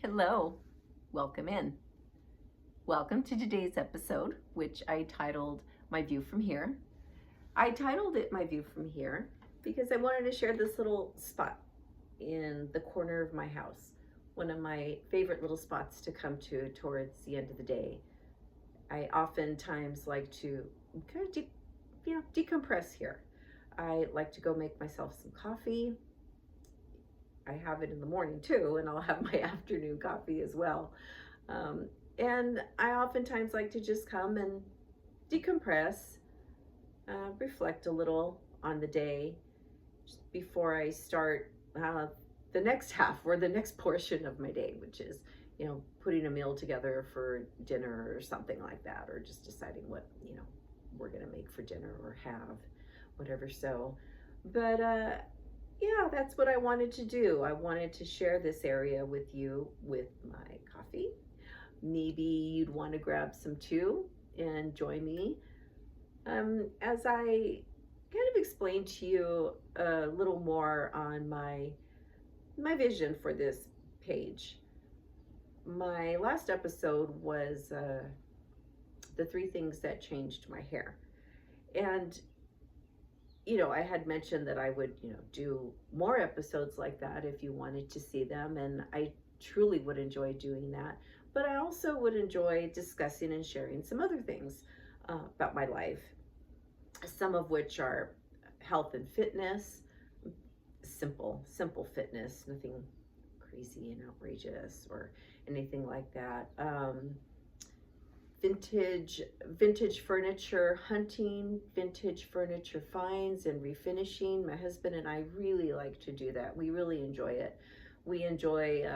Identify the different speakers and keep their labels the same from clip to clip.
Speaker 1: Hello, welcome in. Welcome to today's episode, which I titled My View from Here. I titled it My View from Here because I wanted to share this little spot in the corner of my house, one of my favorite little spots to come to towards the end of the day. I oftentimes like to kind of decompress here. I like to go make myself some coffee. I have it in the morning too, and I'll have my afternoon coffee as well. And I oftentimes like to just come and decompress, reflect a little on the day before I start the next half or the next portion of my day, which is, putting a meal together for dinner or something like that, or just deciding what, we're going to make for dinner or have, whatever. But yeah, that's what I wanted to do. I wanted to share this area with you with my coffee. Maybe you'd want to grab some too and join me as I kind of explain to you a little more on my vision for this page. My last episode was the 3 things that changed my hair. And I had mentioned that I would, do more episodes like that if you wanted to see them. And I truly would enjoy doing that. But I also would enjoy discussing and sharing some other things about my life, some of which are health and fitness, simple fitness, nothing crazy and outrageous or anything like that. Vintage furniture hunting, vintage furniture finds and refinishing. My husband and I really like to do that. We really enjoy it. We enjoy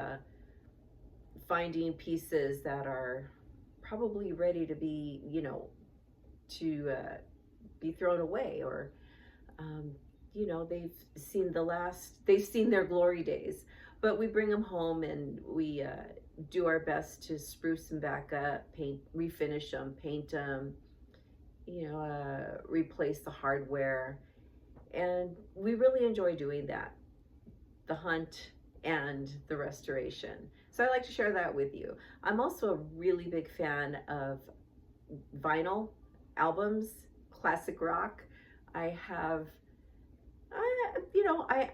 Speaker 1: finding pieces that are probably ready to be, to be thrown away, or they've seen their glory days, but we bring them home and we do our best to spruce them back up, refinish them, paint them, replace the hardware. And we really enjoy doing that, the hunt and the restoration. So I like to share that with you. I'm also a really big fan of vinyl albums, classic rock. I have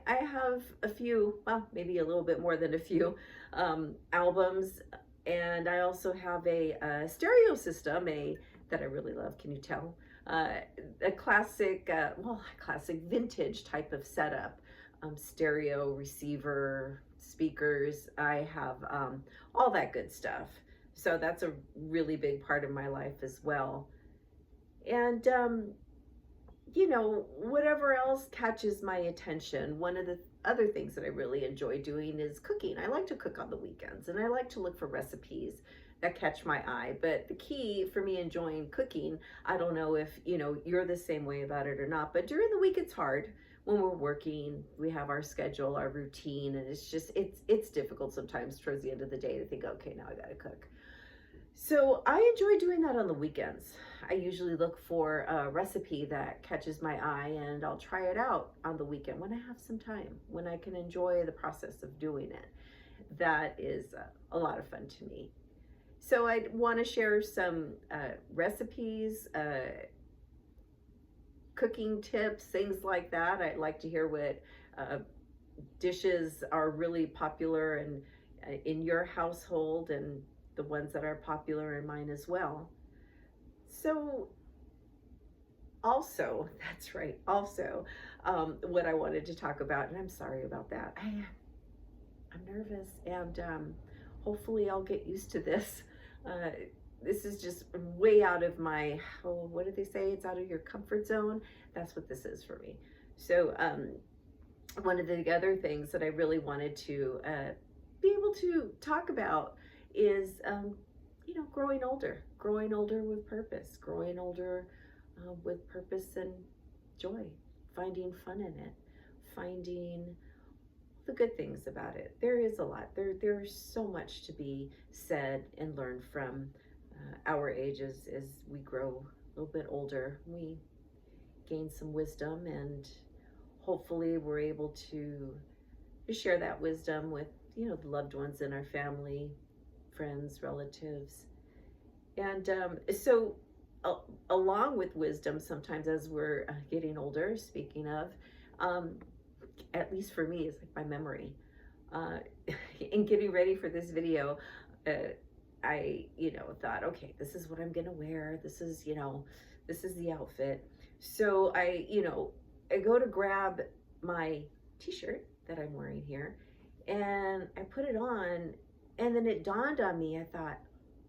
Speaker 1: I have a few, well, maybe a little bit more than a few albums, and I also have a stereo system, that I really love. Can you tell? A classic, classic vintage type of setup, stereo receiver, speakers. I have all that good stuff. So that's a really big part of my life as well. And whatever else catches my attention. One of the other things that I really enjoy doing is cooking. I like to cook on the weekends, and I like to look for recipes that catch my eye. But the key for me enjoying cooking, I don't know if, you're the same way about it or not, but during the week it's hard. When we're working, we have our schedule, our routine, and it's difficult sometimes towards the end of the day to think, okay, now I gotta cook. So I enjoy doing that on the weekends. I usually look for a recipe that catches my eye, and I'll try it out on the weekend when I have some time, when I can enjoy the process of doing it. That is a lot of fun to me. So I want to share some recipes, cooking tips, things like that. I'd like to hear what dishes are really popular and in your household, and the ones that are popular in mine as well. So also, that's right, also, what I wanted to talk about, and I'm sorry about that. I'm nervous, and hopefully I'll get used to this. This is just way out of my, what do they say? It's out of your comfort zone. That's what this is for me. So one of the other things that I really wanted to be able to talk about is, growing older with purpose, growing older with purpose and joy, finding fun in it, finding the good things about it. There is a lot. There's so much to be said and learned from our ages as we grow a little bit older. We gain some wisdom, and hopefully we're able to share that wisdom with the loved ones in our family, friends, relatives. And so, along with wisdom, sometimes as we're getting older, speaking of, um, at least for me, it's like my memory. Uh, in getting ready for this video, I, thought, okay, this is what I'm gonna wear. This is the outfit. So I go to grab my t-shirt that I'm wearing here, and I put it on, and then it dawned on me. I thought,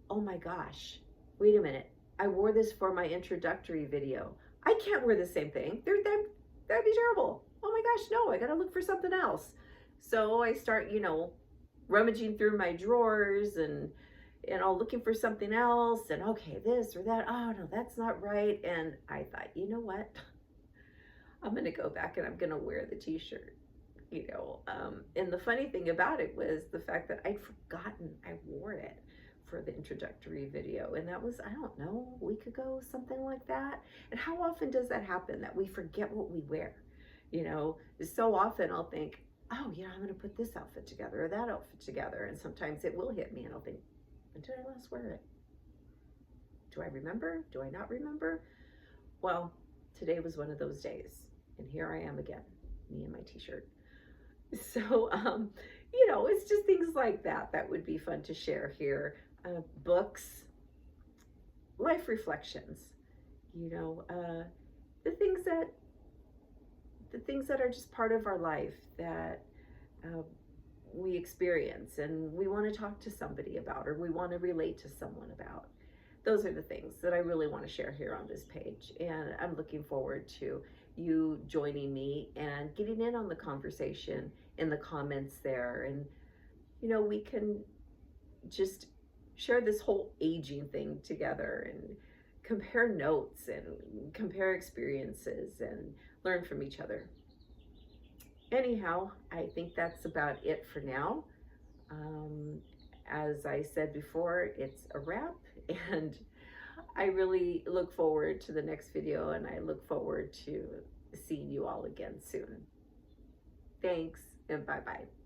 Speaker 1: oh my gosh, wait a minute. I wore this for my introductory video. I can't wear the same thing. That'd be terrible. Oh my gosh, no, I gotta look for something else. So I start, rummaging through my drawers and looking for something else, and okay, this or that. Oh no, that's not right. And I thought, you know what? I'm gonna go back and I'm gonna wear the t-shirt. And the funny thing about it was the fact that I'd forgotten I wore it for the introductory video, and that was, I don't know, a week ago, something like that. And how often does that happen, that we forget what we wear? So often I'll think, oh, I'm gonna put this outfit together or that outfit together, and sometimes it will hit me and I'll think, when did I last wear it? Do I remember? Do I not remember? Well, today was one of those days, and here I am again, me and my t-shirt. So, it's just things like that would be fun to share here. Books, life reflections, the things that are just part of our life that we experience and we want to talk to somebody about, or we want to relate to someone about. Those are the things that I really want to share here on this page. And I'm looking forward to you joining me and getting in on the conversation in the comments there. And, we can just share this whole aging thing together and compare notes and compare experiences and learn from each other. Anyhow, I think that's about it for now. As I said before, it's a wrap, and I really look forward to the next video, and I look forward to seeing you all again soon. Thanks, and bye-bye.